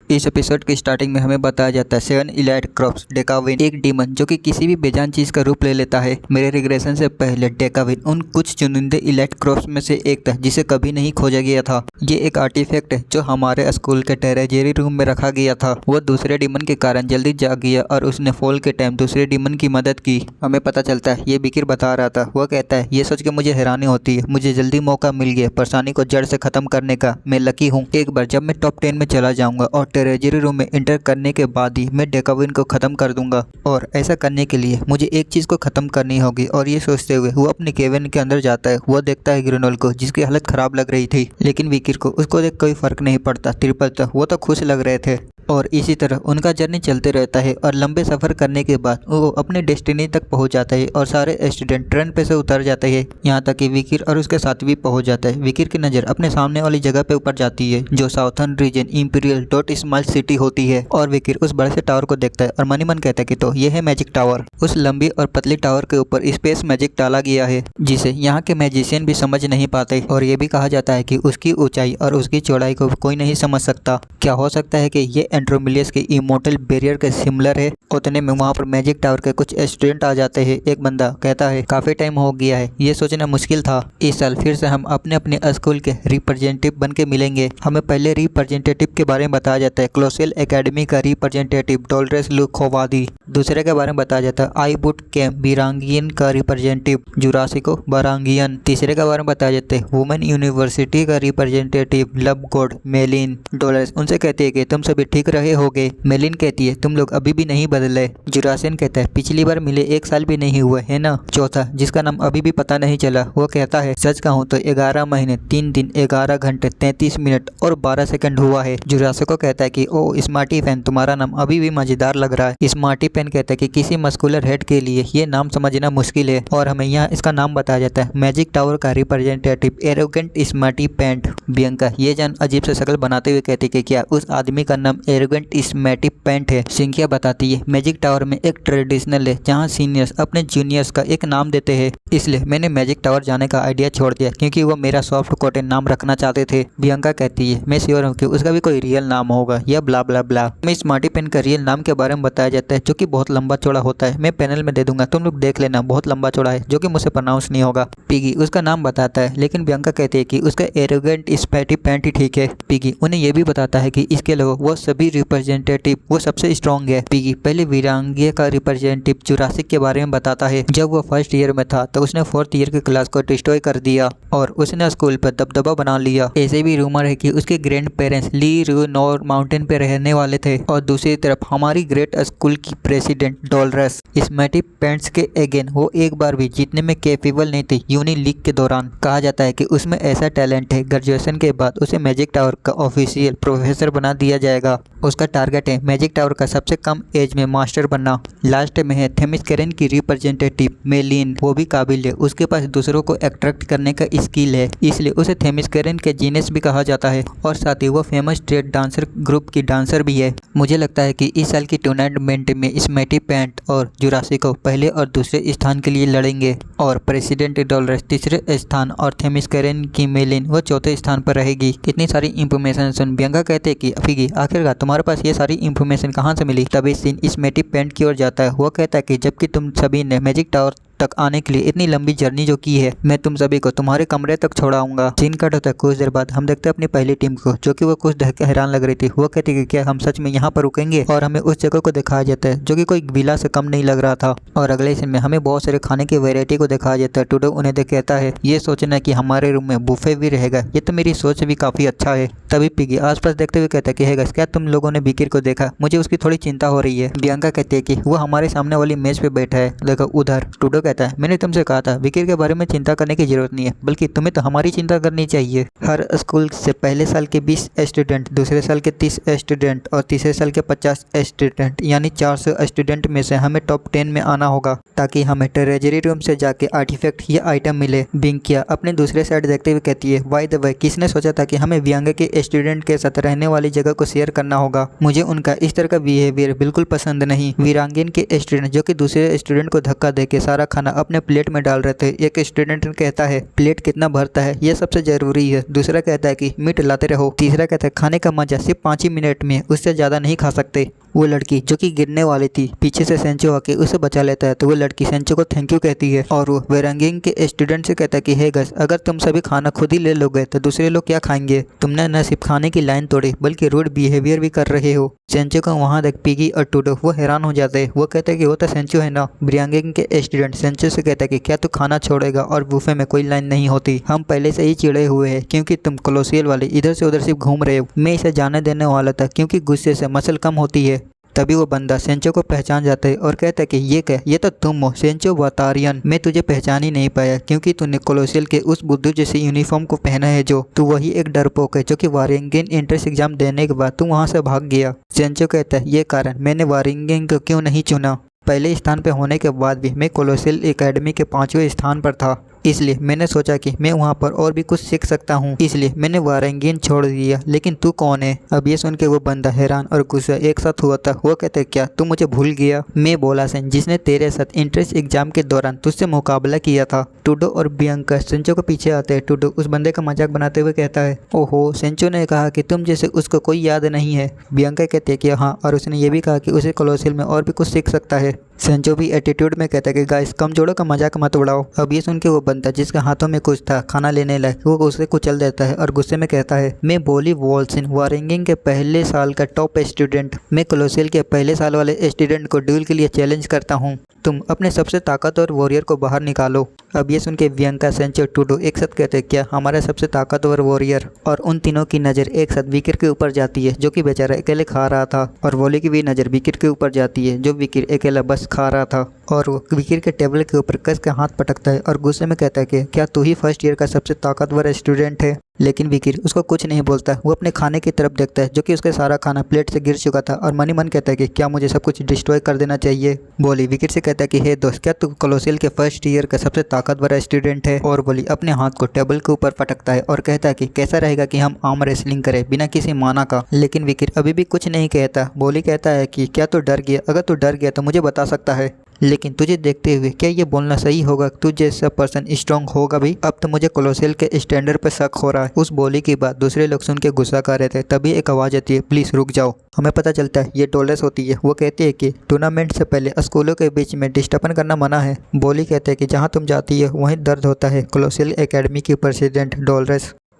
इस एपिसोड की स्टार्टिंग में हमें बताया जाता है 7 इलाइट क्रॉप्स डेकाविन, एक डीमन जो कि किसी भी बेजान चीज का रूप ले लेता है। मेरे रिग्रेशन से पहले डेकाविन उन कुछ चुनिंदे इलाइट क्रॉप्स में से एक था जिसे कभी नहीं खोजा गया था। ये एक आर्टिफैक्ट है जो हमारे स्कूल के ट्रेजरी रूम में रखा गया था। वो दूसरे डीमन के कारण जल्दी जाग गया और उसने फॉल के टाइम दूसरे डीमन की मदद की। हमें पता चलता है ये बिकिर बता रहा था। वो कहता है ये सोच के मुझे हैरानी होती है, मुझे जल्दी मौका मिल गया परेशानी को जड़ से खत्म करने का। मैं लकी हूँ। एक बार जब मैं टॉप 10 में चला जाऊंगा और ट्रेजरी रूम में एंटर करने के बाद ही मैं डेकाविन को खत्म कर दूंगा। और ऐसा करने के लिए मुझे एक चीज को खत्म करनी होगी। और ये सोचते हुए वो अपने केबिन के अंदर जाता है। वो देखता है ग्रेनोल को जिसकी हालत खराब लग रही थी, लेकिन विकिर को उसको देख कोई फर्क नहीं पड़ता। ट्रिपल तो वो तो खुश लग रहे थे। और इसी तरह उनका जर्नी चलते रहता है और लंबे सफ़र करने के बाद वो अपने डेस्टिनी तक पहुंच जाता है और सारे स्टूडेंट ट्रेन पे से उतर जाते हैं। यहाँ तक कि विकिर और उसके साथ भी पहुंच जाता है। विकिर की नज़र अपने सामने वाली जगह पे ऊपर जाती है जो southern reason imperial dot small city होती है। और विकिर उस बड़े से टावर को देखता है और मनी मन कहता है कि तो यह है मैजिक टावर। उस लंबी और पतली टावर के ऊपर स्पेस मैजिक डाला गया है जिसे यहाँ के मैजिशियन भी समझ नहीं पाते। और ये भी कहा जाता है कि उसकी ऊंचाई और उसकी चौड़ाई को कोई नहीं समझ सकता। क्या हो सकता है कि ये एंड्रोमिलियस के इमोर्टल बैरियर के सिमिलर है। उतने में वहाँ पर मैजिक टावर के कुछ स्टूडेंट आ जाते हैं। एक बंदा कहता है काफी टाइम हो गया है, ये सोचना मुश्किल था। इस साल फिर से हम अपने अपने स्कूल के रिप्रेजेंटेटिव बन के मिलेंगे। हमें पहले रिप्रेजेंटेटिव के बारे में बताया जाता है, क्लोसेल एकेडमी का रिप्रेजेंटेटिव डोल्ड्रेस लुखोवादी। दूसरे के बारे में बताया जाता है, आई बुट कैम्प बिरांगियन का रिप्रेजेंटेटिव जुरासिको बरांगियन। तीसरे के बारे में बताया जाता है, वुमेन यूनिवर्सिटी का रिप्रेजेंटेटिव लब गॉड मेलिन। डोल्ड्रेस उनसे कहती है कि तुम सभी ठीक रहे होगे। मेलिन कहती है तुम लोग अभी भी नहीं बदले। जुरासियन कहता है पिछली बार मिले 1 साल भी नहीं हुआ है ना। चौथा जिसका नाम अभी भी पता नहीं चला, वो कहता है सच कहूँ तो 11 महीने 3 दिन 11 घंटे 33 मिनट और 12 सेकंड हुआ है। जुरासिको कहता है कि ओ स्मार्टी फैन, तुम्हारा नाम अभी भी मजेदार लग रहा है। स्मार्टी फैन कहता है कि किसी मस्कुलर हेड के लिए ये नाम समझना मुश्किल है। और हमें यहाँ इसका नाम बताया जाता है, मैजिक टावर का representative arrogant smarty pant. Bianca ये जान अजीब से शक्ल बनाते हुए कहती कि क्या उस आदमी का नाम एरोगेंट स्मार्टी पैंट है। सिंकिया बताती है मैजिक टावर में एक ट्रेडिशनल है जहाँ सीनियर्स अपने जूनियर्स का एक नाम देते हैं, इसलिए मैंने मैजिक टावर जाने का आइडिया छोड़ दिया क्योंकि वो मेरा सॉफ्ट कोटेन नाम रखना चाहते थे। बियंका कहती है मैं श्योर हूँ कि उसका भी कोई रियल नाम होगा या ब्ला ब्ला ब्ला। मैं स्मार्टी पेन का रियल नाम के बारे में बताया जाता है जो कि बहुत लंबा चौड़ा होता है। मैं पैनल में दे दूंगा, तुम लोग देख लेना, बहुत लंबा चौड़ा है जो कि मुझे प्रोनाउंस नहीं होगा। पिगी उसका नाम बताता है लेकिन बियंका कहती है कि उसका एरोगेंट स्मार्टी पैंट ही ठीक है। पिगी उन्हें यह भी बताता है कि इसके अलावा वो सभी रिप्रेजेंटेटिव वो सबसे स्ट्रॉन्ग है। पिगी पहले वीरांगिया का रिप्रेजेंटेटिव जुरासिक के बारे में बताता है। जब वो फर्स्ट ईयर में था तो उसने 4th ईयर की क्लास को डिस्ट्रॉय कर दिया और उसने स्कूल पर दबदबा बना लिया। ऐसे भी रूमर है कि उसके ग्रैंड पेरेंट्स ली रूनोर माउंटेन पे रहने वाले थे। और दूसरी तरफ हमारी ग्रेट स्कूल की प्रेसिडेंट डोल्ड्रेस स्मार्टी पैंट्स के अगेन वो एक बार भी जीतने में कैपेबल नहीं थी। यूनी लीग के दौरान कहा जाता है कि उसमें ऐसा टैलेंट है, ग्रेजुएशन के बाद उसे मैजिक टावर का ऑफिशियल प्रोफेसर बना दिया जाएगा। उसका टारगेट है मैजिक टावर का सबसे कम एज में मास्टर बनना। लास्ट में है थेमिस्केरन की रिप्रेजेंटेटिव मेलिन, वो भी काबिल है, उसके पास दूसरों को अट्रैक्ट करने का स्किल है, इसलिए उसे थेमिस्केरन के जीनियस भी कहा जाता है। और साथ ही वो फेमस स्ट्रीट डांसर ग्रुप की डांसर भी है। मुझे लगता है कि इस साल की टूर्नामेंट में स्मार्टी पैंट और जुरासिको पहले और दूसरे स्थान के लिए लड़ेंगे और प्रेसिडेंट डोल्ड्रेस तीसरे स्थान और थेमिस्केरन की मेलिन वो चौथे स्थान पर रहेगी। इतनी सारी इंफॉर्मेशन सुन बियंका कहते हैं कि अफीगी आखिरकार तुम्हारे पास ये सारी इंफॉर्मेशन कहाँ से मिली। तभी सीन स्मार्टी पैंट की ओर जाता है। वो कहता है कि जबकि तुम सभी ने मैजिक टावर तक आने के लिए इतनी लंबी जर्नी जो की है, मैं तुम सभी को तुम्हारे कमरे तक छोड़ाऊंगा। सीन कट होता है कुछ देर बाद हम देखते हैं अपनी पहली टीम को जो कि वो कुछ देख के हैरान लग रही थी। वो कहती कि क्या हम सच में यहाँ पर रुकेंगे। और हमें उस जगह को दिखाया जाता है जो कि कोई विला से कम नहीं लग रहा था। और अगले सीन में हमें बहुत सारे खाने की वैरायटी को दिखाया जाता है। टूडो उन्हें देख कहता है ये सोचना कि हमारे रूम में बुफे भी रहेगा, ये तो मेरी सोच भी काफी अच्छा है। तभी पिगी आसपास देखते हुए कहता है कि है क्या तुम लोगों ने बिकिर को देखा, मुझे उसकी थोड़ी चिंता हो रही है। बियंका कहती है कि वो हमारे सामने वाली मेज पे बैठा है, देखो उधर। टूडो कहता है मैंने तुमसे कहा था विकिर के बारे में चिंता करने की जरूरत नहीं है, बल्कि तुम्हें तो हमारी चिंता करनी चाहिए। हर स्कूल से पहले साल के 20 स्टूडेंट, दूसरे साल के 30 स्टूडेंट और तीसरे साल के 50 स्टूडेंट यानी 400 स्टूडेंट में से हमें टॉप 10 में आना होगा ताकि हमें ट्रेजरी रूम से जाके आर्टिफैक्ट या आइटम मिले। बिंकिया अपने दूसरे साइड देखते हुए कहती है बाय द वे किसने सोचा था कि हमें वियांगा के स्टूडेंट के साथ रहने वाली जगह को शेयर करना होगा। मुझे उनका इस तरह का बिहेवियर बिल्कुल पसंद नहीं। वीरांगीन के स्टूडेंट जो कि दूसरे स्टूडेंट को धक्का देके सारा खाना अपने प्लेट में डाल रहे थे। एक स्टूडेंट कहता है प्लेट कितना भरता है, ये सबसे जरूरी है। दूसरा कहता है कि मीट लाते रहो। तीसरा कहता है खाने का मजा सिर्फ 5 ही मिनट में, उससे ज्यादा नहीं खा सकते। वो लड़की जो कि गिरने वाली थी, पीछे से सेंचो आके उसे बचा लेता है, तो वो लड़की सेंचो को थैंक यू कहती है और वो वेरांगिंग के स्टूडेंट से कहता है कि हे गाइस, अगर तुम सभी खाना खुद ही ले लोगे तो दूसरे लोग क्या खाएंगे। तुमने न सिर्फ खाने की लाइन तोड़ी बल्कि रूड बिहेवियर भी कर रहे हो। सेंचो को वहाँ देख पिगी और टूडो वो हैरान हो जाते हैं। वो कहते हैं कि वो तो सेंचो है ना। ब्रियांगिंग के स्टूडेंट सेंचो से कहता है कि क्या तू खाना छोड़ेगा और बुफे में कोई लाइन नहीं होती। हम पहले से ही चिड़े हुए हैं क्योंकि तुम कोलोसियल वाले इधर से उधर सिर्फ घूम रहे हो। मैं इसे जाने देने वाला था क्योंकि गुस्से से मसल कम होती है। तभी वो बंदा सेंचो को पहचान जाता है और कहता है कि ये क्या, ये तो तुम हो सेंचो वातारियन। मैं तुझे पहचान ही नहीं पाया क्योंकि तूने कोलोसियल के उस बुद्धू जैसे यूनिफॉर्म को पहना है जो तू वही एक डरपोक है जो कि वारिंगेन एंट्रेंस एग्जाम देने के बाद तू वहाँ से भाग गया। सेंचो कहता है ये कारण मैंने वारिंगेन को क्यों नहीं चुना। पहले स्थान पर होने के बाद भी मैं कोलोसियल एकेडमी के 5वें स्थान पर था, इसलिए मैंने सोचा कि मैं वहाँ पर और भी कुछ सीख सकता हूँ, इसलिए मैंने वारंगीन छोड़ दिया। लेकिन तू कौन है। अब ये सुन के वो बंदा हैरान और गुस्सा एक साथ हुआ था। वो कहते क्या तू मुझे भूल गया। मैं बोला सेन जिसने तेरे साथ एंट्रेंस एग्जाम के दौरान तुझसे मुकाबला किया था। टूडो और बियांका सेंचो के पीछे आते हैं। टूडो उस बंदे का मजाक बनाते हुए कहता है ओहो, सेंचो ने कहा कि तुम जैसे उसको कोई याद नहीं है। बियांका कहते हैं कि हाँ, और उसने ये भी कहा कि उसे कोलोसियल में और भी कुछ सीख सकता है। सेंचो भी एटीट्यूड में कहता है कि गाइस कम जोड़ो का मजाक मत उड़ाओ। अब ये सुन के वो बंदा जिसके हाथों में कुछ था खाना लेने लायक, वो उसे कुचल देता है और गुस्से में कहता है मैं बोली वॉल्सिन वारिंगिंग के पहले साल का टॉप स्टूडेंट, मैं कोलोसियल के पहले साल वाले स्टूडेंट को ड्यूल के लिए चैलेंज करता हूँ। तुम अपने सबसे ताकतवर वॉरियर को बाहर निकालो। अब ये सुन के बियांका सेंचो टूडो एक साथ कहते हैं क्या हमारा सबसे ताकतवर वॉरियर। और उन तीनों की नज़र एक साथ विकिर के ऊपर जाती है जो कि बेचारा अकेले खा रहा था, और वॉली की भी नज़र विकिर के ऊपर जाती है जो विकिर अकेला बस खा रहा था। और वो विकिर के टेबल के ऊपर कस के हाथ पटकता है और गुस्से में कहता है कि क्या तू ही फर्स्ट ईयर का सबसे ताकतवर स्टूडेंट है। लेकिन विकिर उसको कुछ नहीं बोलता। वो अपने खाने की तरफ देखता है जो कि उसका सारा खाना प्लेट से गिर चुका था और मन ही मन कहता है कि क्या मुझे सब कुछ डिस्ट्रॉय कर देना चाहिए। बोली विकिर से कहता है कि हे दोस्त, क्या तू कोलोसियल के फर्स्ट ईयर का सबसे ताकतवर स्टूडेंट है। और बोली अपने हाथ को टेबल के ऊपर पटकता है और कहता है कि कैसा रहेगा कि हम आर्म रेसलिंग करें बिना किसी माना का। लेकिन विकिर अभी भी कुछ नहीं कहता। बोली कहता है कि क्या तू डर गया, अगर तू डर गया तो मुझे बता सकता है, लेकिन तुझे देखते हुए क्या ये बोलना सही होगा, तू जैसा पर्सन स्ट्रॉन्ग होगा भी। अब तो मुझे कोलोसियल के स्टैंडर्ड पर शक हो रहा है। उस बोली की बात दूसरे लोग सुन के गुस्सा कर रहे थे। तभी एक आवाज़ आती है प्लीज़ रुक जाओ। हमें पता चलता है ये डॉलर्स होती है। वो कहती है कि टूर्नामेंट से पहले स्कूलों के बीच में डिस्टर्बन करना मना है। बोली कहते हैं कि जहाँ तुम जाती है वहीं दर्द होता है। कोलोसियल एकेडमी की प्रेसिडेंट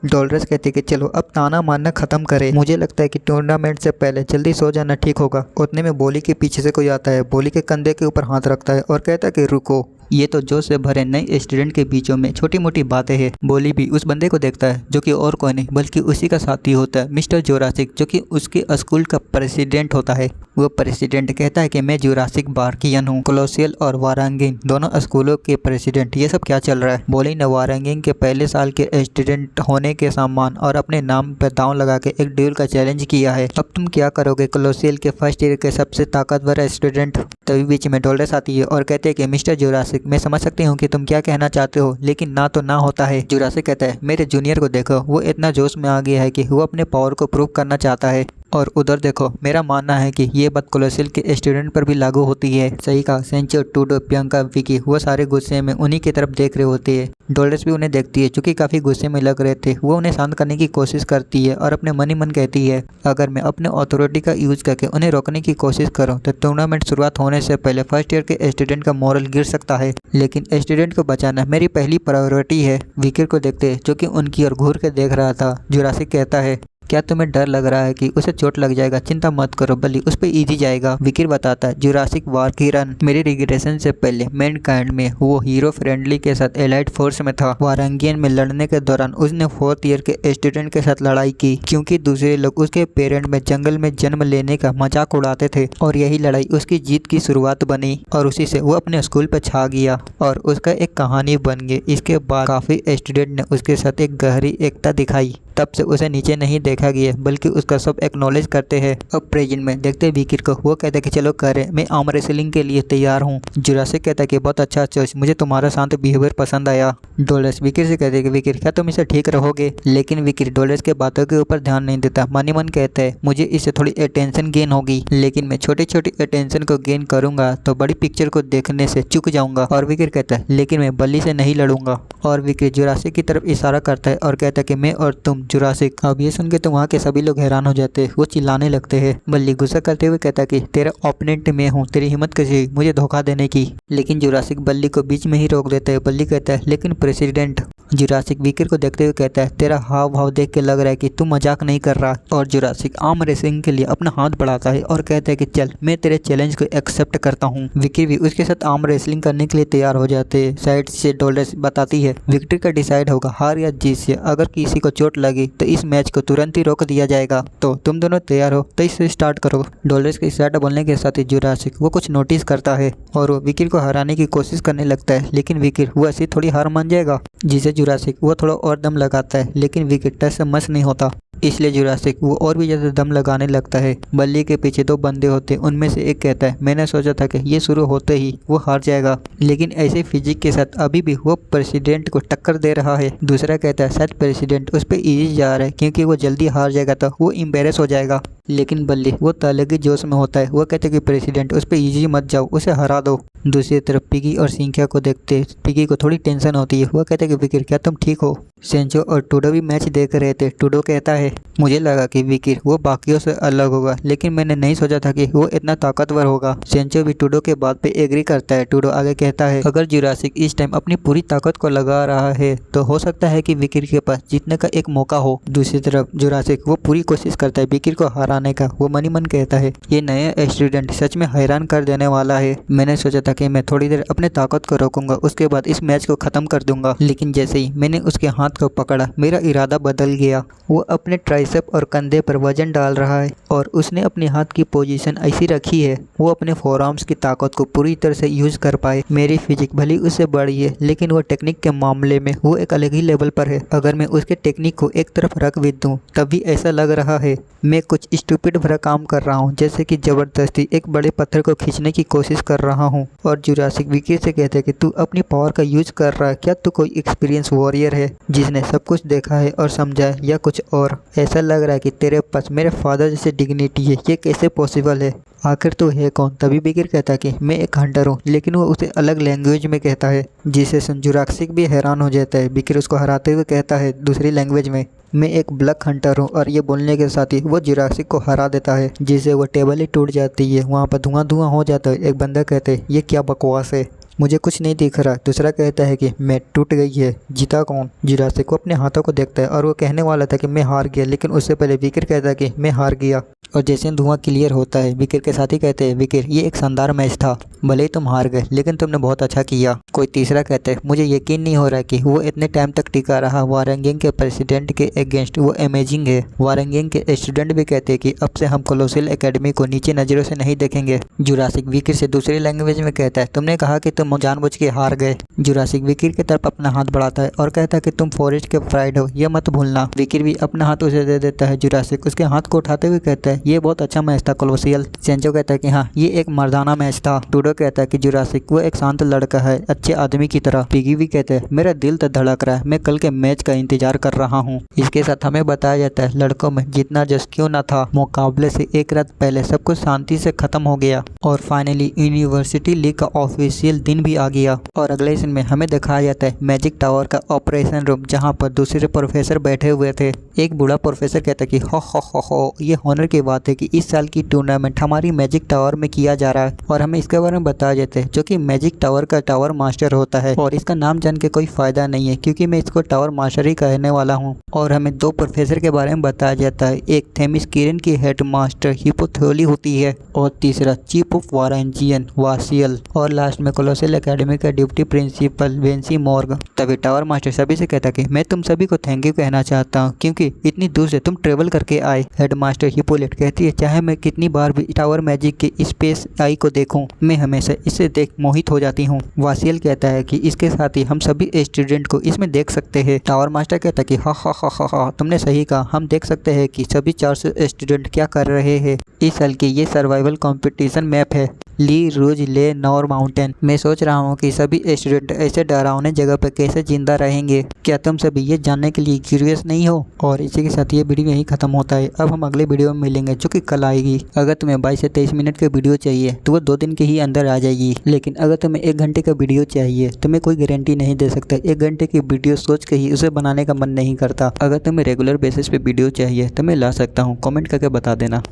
डॉलर्स कहती है कि चलो अब ताना मारना खत्म करें, मुझे लगता है कि टूर्नामेंट से पहले जल्दी सो जाना ठीक होगा। उतने में बोली के पीछे से कोई आता है, बोली के कंधे के ऊपर हाथ रखता है और कहता है कि रुको। ये तो जोश से भरे नए स्टूडेंट के बीचों में छोटी मोटी बातें हैं। बोली भी उस बंदे को देखता है जो कि और कोई नहीं बल्कि उसी का साथी होता है मिस्टर जोरासिक, जो कि उसके स्कूल का प्रेसिडेंट होता है। वो प्रेसिडेंट कहता है कि मैं जोरासिक बार्कियन हूँ, कोलोसियल और वारंगिंग दोनों स्कूलों के प्रेसिडेंट। ये सब क्या चल रहा है। बोली ने वारंगिंग के पहले साल के स्टूडेंट होने के सम्मान और अपने नाम पर दांव लगा के एक ड्यूल का चैलेंज किया है। अब तुम क्या करोगे कोलोसियल के फर्स्ट ईयर के सबसे ताकतवर स्टूडेंट। तभी बीच में डॉलर्स आती है और कहते हैं कि मिस्टर जोरासिक, मैं समझ सकती हूँ कि तुम क्या कहना चाहते हो, लेकिन ना तो ना होता है। जोरासिक कहता है मेरे जूनियर को देखो, वो इतना जोश में आ गया है कि वो अपने पावर को प्रूव करना चाहता है। और उधर देखो, मेरा मानना है कि ये बात कोलोसियल के स्टूडेंट पर भी लागू होती है। सही कहा। सेंचो, टूडो, बियांका, विकी वो सारे गुस्से में उन्हीं की तरफ देख रहे होते हैं। डॉलर्स भी उन्हें देखती है, चूंकि काफ़ी गुस्से में लग रहे थे। वो उन्हें शांत करने की कोशिश करती है और अपने मन ही मन कहती है अगर मैं अपने अथॉरिटी का यूज करके उन्हें रोकने की कोशिश करूँ तो टूर्नामेंट शुरुआत होने से पहले फर्स्ट ईयर के स्टूडेंट का मोरल गिर सकता है, लेकिन स्टूडेंट को बचाना मेरी पहली प्रायोरिटी है। विकी को देखते जो कि उनकी ओर घूर के देख रहा था। जोरासिक कहता है क्या तुम्हें डर लग रहा है कि उसे चोट लग जाएगा। चिंता मत करो, बल्कि उस पर इजी जाएगा। विकिर बताता है जुरासिक वारकिरन मेरे रिग्रेशन से पहले मैनकाइंड में वो हीरो फ्रेंडली के साथ एलाइड फोर्स में था। वारंगियन में लड़ने के दौरान उसने 4th ईयर के स्टूडेंट के साथ लड़ाई की क्योंकि दूसरे लोग उसके पेरेंट में जंगल में जन्म लेने का मजाक उड़ाते थे, और यही लड़ाई उसकी जीत की शुरुआत बनी और उसी से वो अपने स्कूल पर छा गया और उसका एक कहानी बन गई। इसके बाद काफी स्टूडेंट ने उसके साथ एक गहरी एकता दिखाई। तब से उसे नीचे नहीं देखा गया बल्कि उसका सब एक्नॉलेज करते हैं। अब प्रेजेंट में देखते विकिर को, वो कहता है कि चलो करें, मैं आर्म रेसलिंग के लिए तैयार हूँ। जुरासिक कहता है कि बहुत अच्छा चॉइस, मुझे तुम्हारा शांत बिहेवियर पसंद आया। डोलेस विकिर से कहते हैं कि विकिर क्या तुम इसे ठीक रहोगे, लेकिन विकिर डोलेस के बातों के ऊपर ध्यान नहीं देता। मन ही मन कहता है मुझे इससे थोड़ी अटेंशन गेन होगी, लेकिन मैं छोटी छोटी अटेंशन को गेन करूंगा तो बड़ी पिक्चर को देखने से चूक जाऊंगा। और विकिर कहता है लेकिन मैं बल्ली से नहीं लड़ूंगा। और विकिर जुरासिक की तरफ इशारा करता है और कहता है कि मैं और तुम जुरासिक। अब ये सुन के तो वहाँ के सभी लोग हैरान हो जाते हैं, वो चिल्लाने लगते हैं। बल्ली गुस्सा करते हुए कहता है कि तेरा ओपोनेंट मैं हूँ, तेरी हिम्मत कैसी हुई मुझे धोखा देने की। लेकिन जुरासिक बल्ली को बीच में ही रोक देता है। बल्ली कहता है लेकिन प्रेसिडेंट। जुरासिक विकिर को देखते हुए कहता है तेरा हाव भाव देख के लग रहा है कि तू मजाक नहीं कर रहा। और जुरासिक आर्म रेसलिंग के लिए अपना हाथ बढ़ाता है और कहता है कि चल मैं तेरे चैलेंज को एक्सेप्ट करता हूँ। विकिर भी उसके साथ आर्म रेसलिंग करने के लिए तैयार हो जाते हैं। साइड से डोलेस बताती है विक्ट्री का डिसाइड होगा हार या जीत से, अगर किसी को चोट लगी तो इस मैच को तुरंत ही रोक दिया जाएगा। तो तुम दोनों तैयार हो तो इसे स्टार्ट करो। डोलेस के स्टार्ट बोलने के साथ ही जुरासिक वो कुछ नोटिस करता है और वो विकिर को हराने की कोशिश करने लगता है, लेकिन विकिर वो ऐसी थोड़ी हार मान जाएगा, जिसे जुरासिक वो थोड़ा और दम लगाता है, लेकिन विकिर टच से मस नहीं होता। इसलिए जुरासिक वो और भी ज़्यादा दम लगाने लगता है। बल्ली के पीछे दो बंदे होते हैं, उनमें से एक कहता है मैंने सोचा था कि ये शुरू होते ही वो हार जाएगा, लेकिन ऐसे फिजिक के साथ अभी भी वो प्रेसिडेंट को टक्कर दे रहा है। दूसरा कहता है शायद प्रेसिडेंट उस पर इजी जा रहा है क्योंकि वो जल्दी हार जाएगा तो वो एम्बेरस हो जाएगा। लेकिन बल्ली वो अलग जोश में होता है, वो कहते हैं कि प्रेसिडेंट उस पर इजी मत जाओ, उसे हरा दो। दूसरी तरफ पिगी और सिंकिया को देखते पिगी को थोड़ी टेंशन होती है। वो कहते हैं कि विकिर क्या तुम ठीक हो। सेंचो और टूडो भी मैच देख रहे थे। टूडो कहता है मुझे लगा कि विकिर वो बाकियों से अलग होगा, लेकिन मैंने नहीं सोचा था कि वो इतना ताकतवर होगा। सेंचो भी टूडो के बात पे एग्री करता है। टूडो आगे कहता है अगर जुरासिक इस टाइम अपनी पूरी ताकत को लगा रहा है तो हो सकता है कि विकिर के पास जीतने का एक मौका हो। दूसरी तरफ जुरासिक वो पूरी कोशिश करता है विकिर को हराने का। वो मन ही मन कहता है ये नया स्टूडेंट सच में हैरान कर देने वाला है। मैंने सोचा था कि मैं थोड़ी देर अपने ताकत को रोकूंगा, उसके बाद इस मैच को खत्म कर दूंगा, लेकिन जैसे ही मैंने उसके हाथ को पकड़ा मेरा इरादा बदल गया। वो अपने ट्राइसेप और कंधे पर वजन डाल रहा है और उसने अपने हाथ की पोजीशन ऐसी रखी है वो अपने फोरआर्म्स की ताकत को पूरी तरह से यूज कर पाए। मेरी फिजिक भली उससे बड़ी है, लेकिन वो टेक्निक के मामले में वो एक अलग ही लेवल पर है। अगर मैं उसके टेक्निक को एक तरफ रख भी दूं तब भी ऐसा लग रहा है मैं कुछ स्टूपिड भरा काम कर रहा हूँ, जैसे कि जबरदस्ती एक बड़े पत्थर को खींचने की कोशिश कर रहा हूँ। और जुरासिक विकिर से कहते हैं कि तू अपनी पावर का यूज कर रहा है, क्या तू कोई एक्सपीरियंस वॉरियर है जिसने सब कुछ देखा है और समझा है, या कुछ और? ऐसा लग रहा है कि तेरे पास मेरे फादर जैसे डिग्निटी है, ये कैसे पॉसिबल है? आखिर तो है कौन? तभी विकिर कहता है कि मैं एक हंटर हूँ, लेकिन वो उसे अलग लैंग्वेज में कहता है, जिसे सुन जुरासिक भी हैरान हो जाता है। विकिर उसको हराते हुए कहता है दूसरी लैंग्वेज में मैं एक ब्लैक हंटर हूँ, और ये बोलने के साथ ही वो जुरासिक को हरा देता है, जिससे वो टेबल ही टूट जाती है। वहाँ पर धुआं धुआं हो जाता है। एक बंदा कहते हैं ये क्या बकवास है, मुझे कुछ नहीं दिख रहा। दूसरा कहता है कि मैं टूट गई है, जीता कौन? जुरासिक को अपने हाथों को देखता है और वो कहने वाला था कि मैं हार गया, लेकिन उससे पहले विकिर कहता है कि मैं हार गया। और जैसे धुआं क्लियर होता है विकिर के साथी कहते हैं विकिर ये एक शानदार मैच था, भले ही तुम हार गए लेकिन तुमने बहुत अच्छा किया। कोई तीसरा कहता है मुझे यकीन नहीं हो रहा कि वो इतने टाइम तक टिका रहा। वारंगिंग के प्रेसिडेंट के अगेंस्ट वो अमेजिंग है। वारंगिंग के स्टूडेंट भी कहते हैं कि अब से हम कोलोसियल एकेडमी को नीचे नज़रों से नहीं देखेंगे। जुरासिक विकिर से दूसरी लैंग्वेज में कहता है तुमने कहा कि तुम जानबूझ के हार गए। जुरासिक विकिर की तरफ अपना हाथ बढ़ाता है और कहता है कि तुम फॉरेस्ट के प्राइड हो, ये मत भूलना। विकिर भी अपना हाथ उसे दे देता है। जुरासिक उसके हाथ को उठाते हुए कहता है ये बहुत अच्छा मैच था कोलोसियल। सेंचो कहता है कि हाँ ये एक मर्दाना मैच था। टूडो कहता है कि जुरासिक वो एक शांत लड़का है, अच्छे आदमी की तरह। पिगी भी कहते हैं मेरा दिल तो धड़क रहा है, मैं कल के मैच का इंतजार कर रहा हूँ। इसके साथ हमें बताया जाता है लड़कों में जितना जश क्यों न था, मुकाबले से एक रात पहले सब कुछ शांति से खत्म हो गया और फाइनली यूनिवर्सिटी लीग का ऑफिशियल दिन भी आ गया। और अगले सीन में हमें दिखाया जाता है मैजिक टावर का ऑपरेशन रूम, जहाँ पर दूसरे प्रोफेसर बैठे हुए थे। एक बूढ़ा प्रोफेसर कहता है कि हो ये होनर की बात है कि इस साल की टूर्नामेंट हमारी मैजिक टावर में किया जा रहा है। और हमें इसके बारे में बताया जाता है जो कि मैजिक टावर का टावर मास्टर होता है, और इसका नाम जान के कोई फायदा नहीं है क्योंकि मैं इसको टावर मास्टर ही कहने वाला हूँ। और हमें दो प्रोफेसर के बारे में बताया जाता है, एक थेमिस किरण की हेड मास्टर हिपोथोली होती है और तीसरा चीफ ऑफ वारंजियन वासियल। और लास्ट में कोलोसेल मार्शल एकेडमी का डिप्टी प्रिंसिपल वेंसी मॉर्ग। तभी टावर मास्टर सभी से कहता कि मैं तुम सभी को थैंक यू कहना चाहता हूँ क्योंकि इतनी दूर से तुम ट्रेवल करके आए। हेड मास्टर हिप्पोलिट कहती है चाहे मैं कितनी बार भी टावर मैजिक के स्पेस आई को देखूं, मैं हमेशा इसे देख मोहित हो जाती हूँ। वासियल कहता है कि इसके साथ ही हम सभी स्टूडेंट को इसमें देख सकते हैं। टावर मास्टर कहता है कि हा तुमने सही कहा, हम देख सकते हैं कि सभी 400 स्टूडेंट क्या कर रहे हैं। इस साल की ये सर्वाइवल कंपटीशन मैप है ली रूज ले नॉर माउंटेन। मैं सोच रहा हूँ कि सभी स्टूडेंट ऐसे डरावने जगह पर कैसे जिंदा रहेंगे। क्या तुम सभी ये जानने के लिए क्यूरियस नहीं हो? और इसी के साथ ये वीडियो यहीं खत्म होता है। अब हम अगले वीडियो में मिलेंगे जो कि कल आएगी। अगर तुम्हें 22 से 23 मिनट का वीडियो चाहिए तो वो 2 दिन के ही अंदर आ जाएगी, लेकिन अगर तुम्हें 1 घंटे का वीडियो चाहिए तो मैं कोई गारंटी नहीं दे सकता। 1 घंटे की वीडियो सोच के ही उसे बनाने का मन नहीं करता। अगर तुम्हें रेगुलर बेसिस पे वीडियो चाहिए तो मैं ला सकता हूँ, कमेंट करके बता देना।